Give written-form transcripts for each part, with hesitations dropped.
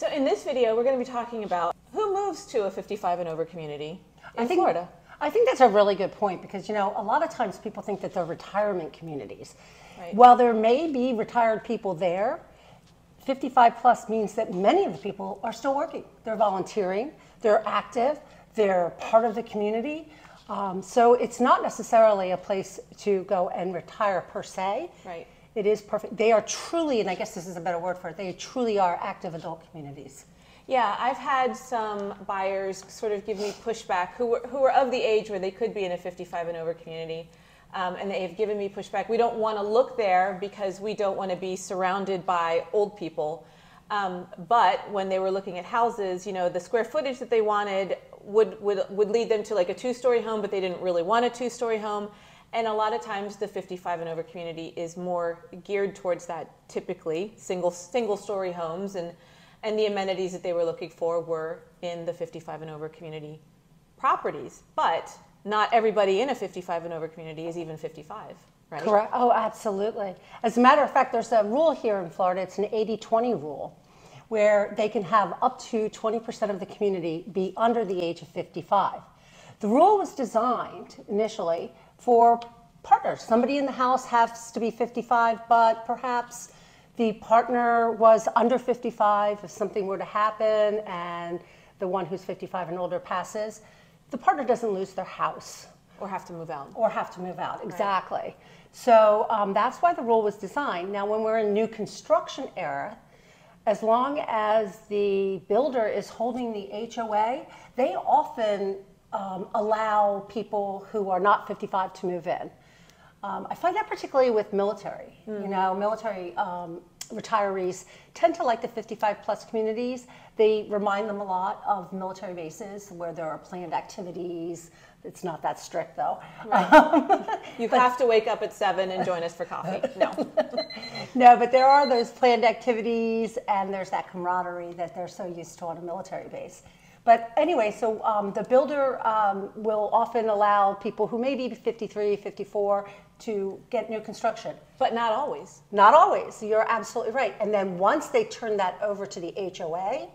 So in this video, we're going to be talking about who moves to a 55 and over community in Florida. I think that's a really good point because, you know, a lot of times people think that they're retirement communities. Right. While there may be retired people there, 55 plus means that many of the people are still working. They're volunteering, they're active, they're part of the community. So it's not necessarily a place to go and retire per se. Right. It is perfect. They are truly, and I guess this is a better word for it, they truly are active adult communities. Yeah, I've had some buyers sort of give me pushback who were of the age where they could be in a 55 and over community. And they've given me pushback. We don't want to look there because we don't want to be surrounded by old people. But when they were looking at houses, you know, the square footage that they wanted would lead them to like a 2-story home, but they didn't really want a 2-story home. And a lot of times the 55 and over community is more geared towards that typically single story homes, and the amenities that they were looking for were in the 55 and over community properties. But not everybody in a 55 and over community is even 55, right? Correct. Oh, absolutely. As a matter of fact, there's a rule here in Florida. It's an 80-20 rule where they can have up to 20% of the community be under the age of 55. The rule was designed initially for partners. Somebody in the house has to be 55, but perhaps the partner was under 55. If something were to happen and the one who's 55 and older passes, the partner doesn't lose their house. Or have to move out. Or have to move out, exactly. Right. So that's why the rule was designed. Now, when we're in new construction era, as long as the builder is holding the HOA, they often allow people who are not 55 to move in. I find that particularly with military. You know, military retirees tend to like the 55 plus communities. They remind them a lot of military bases where there are planned activities. It's not that strict though. Right. You have to wake up at 7 and join us for coffee. No. No, but there are those planned activities and there's that camaraderie that they're so used to on a military base. But anyway, so the builder will often allow people who may be 53, 54 to get new construction. But not always. Not always. You're absolutely right. And then once they turn that over to the HOA,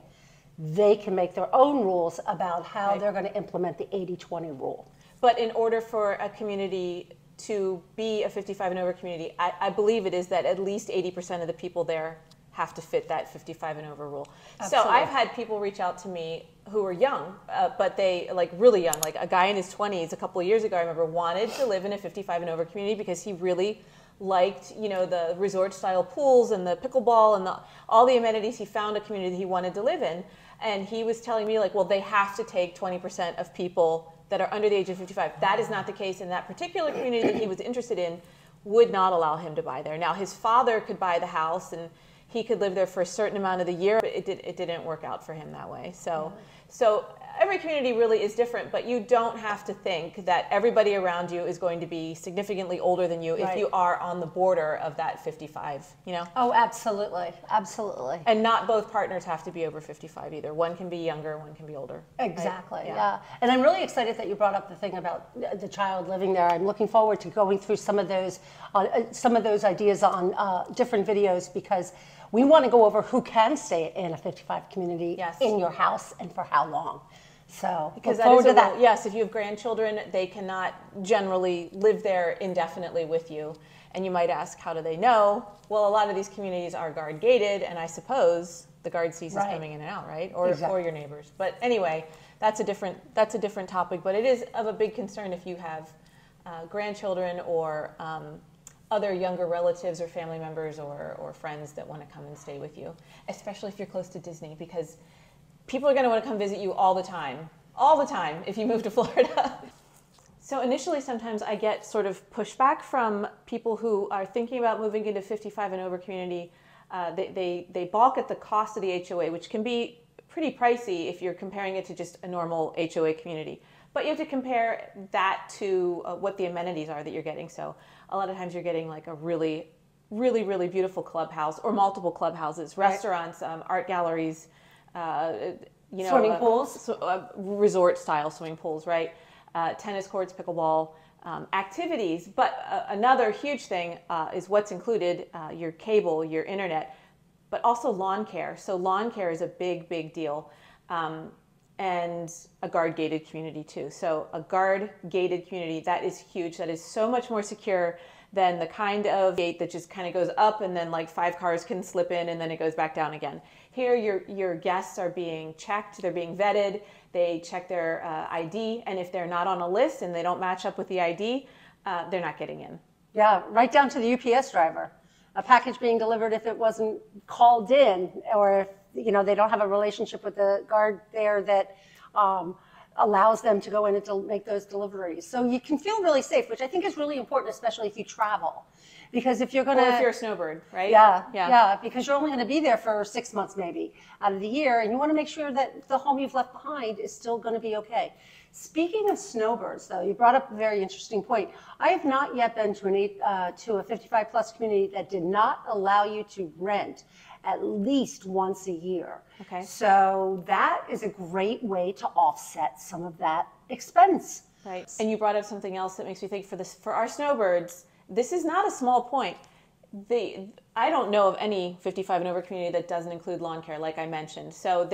they can make their own rules about how they're going to implement the 80-20 rule. But in order for a community to be a 55 and over community, I believe it is that at least 80% of the people there have to fit that 55 and over rule. Absolutely. So I've had people reach out to me who are young, but they like really young, like a guy in his 20s a couple of years ago, I remember, wanted to live in a 55 and over community because he really liked, you know, the resort style pools and the pickleball and all the amenities. He found a community that he wanted to live in. And he was telling me like, well, they have to take 20% of people that are under the age of 55. That is not the case in that particular community that he was interested in, would not allow him to buy there. Now his father could buy the house and he could live there for a certain amount of the year, but it didn't work out for him that way. So every community really is different, but you don't have to think that everybody around you is going to be significantly older than you if you are on the border of that 55, you know? Oh, absolutely. Absolutely. And not both partners have to be over 55 either. One can be younger, one can be older. Exactly, right? yeah. And I'm really excited that you brought up the thing about the child living there. I'm looking forward to going through some of those ideas on different videos because we want to go over who can stay in a 55 community in your house and for how long. So because that is that. Yes, if you have grandchildren, they cannot generally live there indefinitely with you. And you might ask, how do they know? Well, a lot of these communities are guard gated, and I suppose the guard sees us coming in and out, right? Or your neighbors. But anyway, that's a different topic. But it is of a big concern if you have grandchildren or other younger relatives or family members or friends that want to come and stay with you, especially if you're close to Disney, because people are going to want to come visit you all the time if you move to Florida. So initially, sometimes I get sort of pushback from people who are thinking about moving into 55 and over community. They balk at the cost of the HOA, which can be pretty pricey if you're comparing it to just a normal HOA community. But you have to compare that to what the amenities are that you're getting. So a lot of times you're getting like a really, really, really beautiful clubhouse or multiple clubhouses, restaurants, art galleries, you know, swimming pools, resort style swimming pools, right? Tennis courts, pickleball, activities. But another huge thing is what's included, your cable, your internet. but also lawn care. So lawn care is a big, big deal. And a guard gated community too. So a guard gated community, that is huge. That is so much more secure than the kind of gate that just kind of goes up and then like 5 cars can slip in and then it goes back down again. Here your guests are being checked, they're being vetted, they check their ID, and if they're not on a list and they don't match up with the ID, they're not getting in. Yeah, right down to the UPS driver. A package being delivered if it wasn't called in, or if they don't have a relationship with the guard there that allows them to go in and make those deliveries. So you can feel really safe, which I think is really important, especially if you travel. Because if you're going to... Or if you're a snowbird, right? Yeah, because you're only going to be there for 6 months maybe out of the year, and you want to make sure that the home you've left behind is still going to be okay. Speaking of snowbirds, though, you brought up a very interesting point. I have not yet been to a 55-plus community that did not allow you to rent at least once a year. Okay. So that is a great way to offset some of that expense. Right. And you brought up something else that makes me think for our snowbirds, this is not a small point. I don't know of any 55 and over community that doesn't include lawn care, like I mentioned. So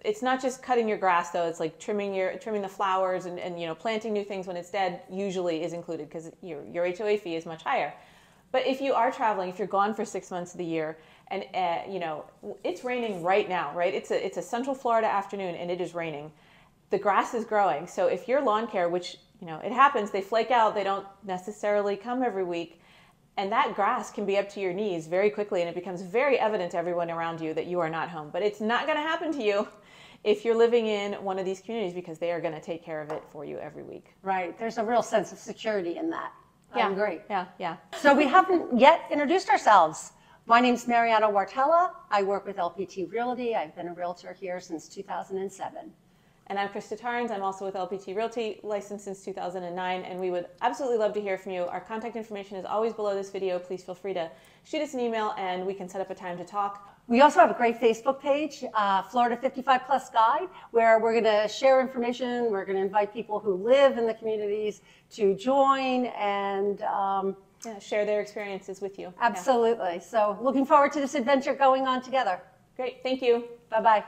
it's not just cutting your grass, though. It's like trimming the flowers and planting new things when it's dead usually is included because your HOA fee is much higher. But if you are traveling, if you're gone for 6 months of the year, and it's raining right now, right? It's a Central Florida afternoon and it is raining. The grass is growing. So if your lawn care, which it happens, they flake out, they don't necessarily come every week, and that grass can be up to your knees very quickly, and it becomes very evident to everyone around you that you are not home. But it's not going to happen to you if you're living in one of these communities, because they are going to take care of it for you every week. Right. There's a real sense of security in that. Yeah. I agree. Yeah. So we haven't yet introduced ourselves. My name's Mariana Wartella. I work with LPT Realty. I've been a realtor here since 2007. And I'm Krista Tarns. I'm also with LPT Realty, licensed since 2009, and we would absolutely love to hear from you. Our contact information is always below this video. Please feel free to shoot us an email, and we can set up a time to talk. We also have a great Facebook page, Florida 55 Plus Guide, where we're going to share information. We're going to invite people who live in the communities to join and share their experiences with you. Absolutely. Yeah. So looking forward to this adventure going on together. Great. Thank you. Bye-bye.